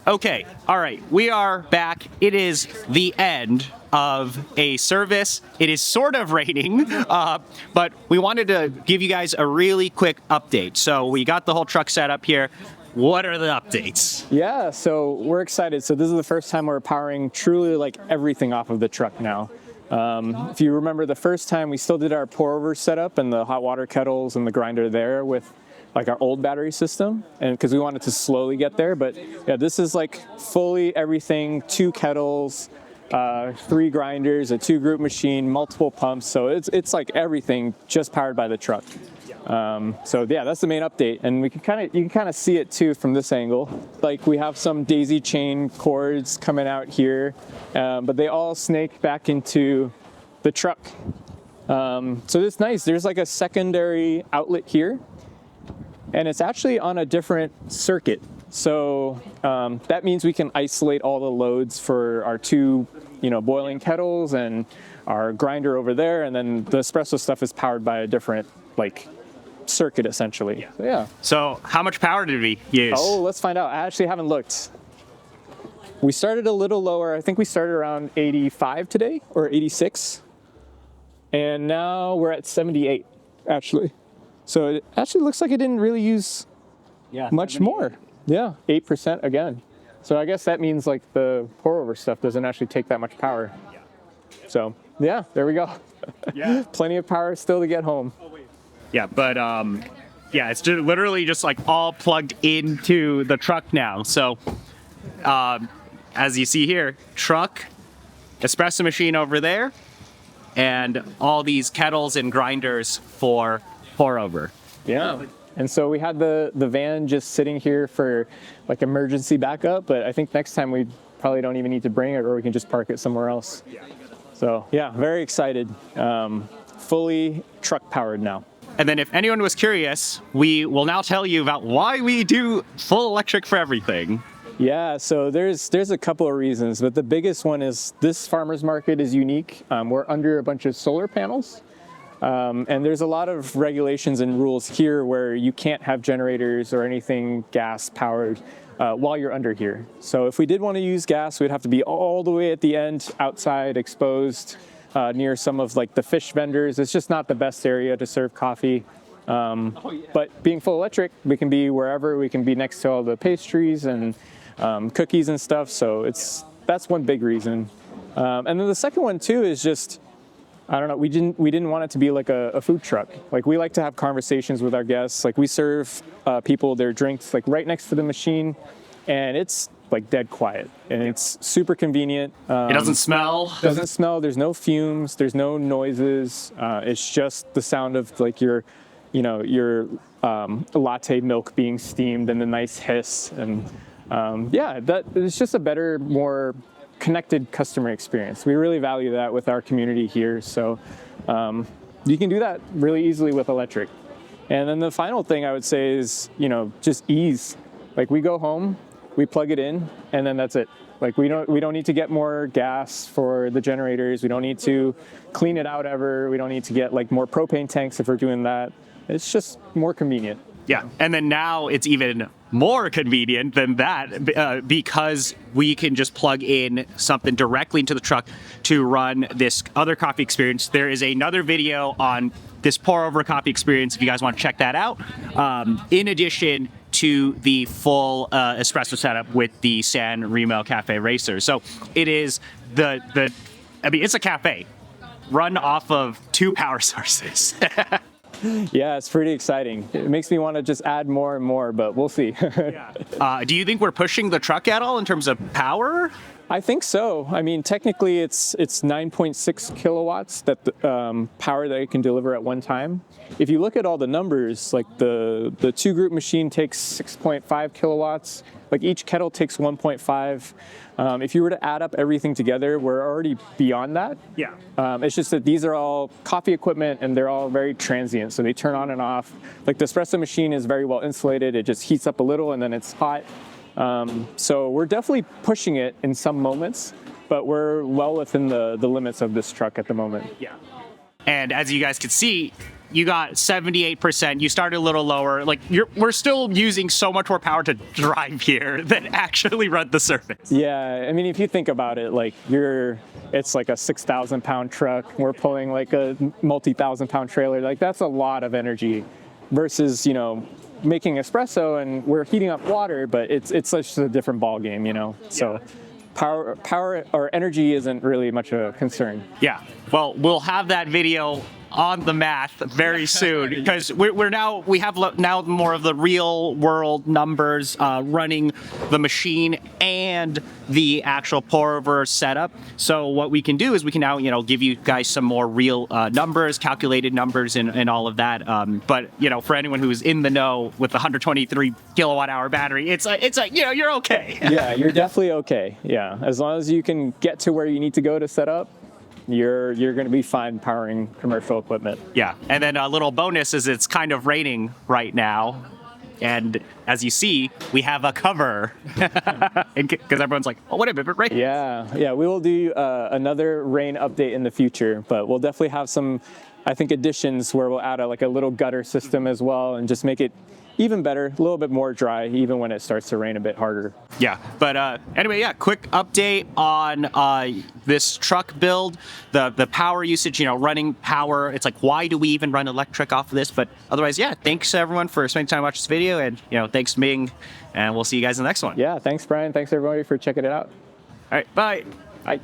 Okay, all right, we are back. It is the end of a service. It is sort of raining, but we wanted to give you guys a really quick update. So we got the whole truck set up here. What are the updates? Yeah, so we're excited. So this is the first time we're powering truly like everything off of the truck now. If you remember the first time, we still did our pour-over setup and the hot water kettles and the grinder there with like our old battery system, and because we wanted to slowly get there. But yeah, this is like fully everything, 2 kettles, 3 grinders, a 2-group machine, multiple pumps. So it's like everything just powered by the truck. So yeah, that's the main update, and you can kind of see it too from this angle. Like we have some daisy chain cords coming out here, but they all snake back into the truck. So it's nice. There's like a secondary outlet here, and it's actually on a different circuit. So that means we can isolate all the loads for our 2, boiling kettles and our grinder over there, and then the espresso stuff is powered by a different circuit essentially. So, yeah. So how much power did we use? Oh, let's find out. I actually haven't looked. We started a little lower. I think we started around 85 today or 86. And now we're at 78 actually. So it actually looks like it didn't really use much more. Yeah, 8% again. So I guess that means like the pour over stuff doesn't actually take that much power. So yeah, there we go. Yeah. Plenty of power still to get home. Yeah, but it's literally just like all plugged into the truck now. So as you see here, truck, espresso machine over there, and all these kettles and grinders for pour over. Yeah. And so we had the van just sitting here for like emergency backup, but I think next time we probably don't even need to bring it, or we can just park it somewhere else. So yeah, very excited. Fully truck powered now. And then if anyone was curious, we will now tell you about why we do full electric for everything. Yeah, so there's a couple of reasons, but the biggest one is this farmer's market is unique. We're under a bunch of solar panels, and there's a lot of regulations and rules here where you can't have generators or anything gas powered while you're under here. So if we did want to use gas, we'd have to be all the way at the end, outside, exposed, near some of like the fish vendors. It's just not the best area to serve coffee. But being full electric, we can be wherever. We can be next to all the pastries and cookies and stuff. So that's one big reason. And then the second one too is just, I don't know, we didn't want it to be like a food truck. Like we like to have conversations with our guests. Like we serve people their drinks like right next to the machine, and it's like dead quiet, and it's super convenient. It doesn't smell. Doesn't smell. There's no fumes. There's no noises. It's just the sound of like your latte milk being steamed and the nice hiss. And it's just a better, more connected customer experience. We really value that with our community here. So you can do that really easily with electric. And then the final thing I would say is, just ease. Like we go home, we plug it in, and then that's it. Like we don't need to get more gas for the generators. We don't need to clean it out ever. We don't need to get like more propane tanks if we're doing that. It's just more convenient. Yeah, and then now it's even more convenient than that because we can just plug in something directly into the truck to run this other coffee experience. There is another video on this pour over coffee experience if you guys want to check that out. In addition to the full espresso setup with the San Remo Cafe Racer. So it is it's a cafe run off of 2 power sources. Yeah, it's pretty exciting. It makes me want to just add more and more, but we'll see. Do you think we're pushing the truck at all in terms of power? I think so. I mean, technically it's 9.6 kilowatts that power that it can deliver at one time. If you look at all the numbers, like the 2-group machine takes 6.5 kilowatts, like each kettle takes 1.5. If you were to add up everything together, we're already beyond that. Yeah. It's just that these are all coffee equipment and they're all very transient, so they turn on and off. Like the espresso machine is very well insulated. It just heats up a little and then it's hot. So we're definitely pushing it in some moments, but we're well within the limits of this truck at the moment. Yeah. And as you guys can see, you got 78%. You started a little lower. Like we're still using so much more power to drive here than actually run the surface. Yeah, I mean, if you think about it, like it's like a 6,000 pound truck. We're pulling like a multi-thousand pound trailer. Like that's a lot of energy versus, you know, making espresso and we're heating up water, but it's such a different ball game, you know. So power or energy isn't really much of a concern. Yeah. Well, we'll have that video on the math very soon because we have now more of the real world numbers running the machine and the actual pour over setup. So what we can do is we can now, you know, give you guys some more real numbers, calculated numbers and all of that. But, you know, for anyone who's in the know with the 123 kilowatt hour battery, it's like, you know, you're okay. Yeah, you're definitely okay. Yeah. As long as you can get to where you need to go to set up, you're going to be fine powering commercial equipment. Yeah, and then a little bonus is it's kind of raining right now, and as you see, we have a cover because everyone's like, "Oh, what a bit of rain!" Yeah, we will do another rain update in the future, but we'll definitely have some, I think, additions where we'll add a little gutter system as well, and just make it even better, a little bit more dry, even when it starts to rain a bit harder. Yeah, but anyway, yeah, quick update on this truck build, the power usage, you know, running power. It's like, why do we even run electric off of this? But otherwise, yeah, thanks everyone for spending time watching this video, and, you know, thanks Ming, and we'll see you guys in the next one. Yeah, thanks Brian, thanks everybody for checking it out. All right, bye. Bye.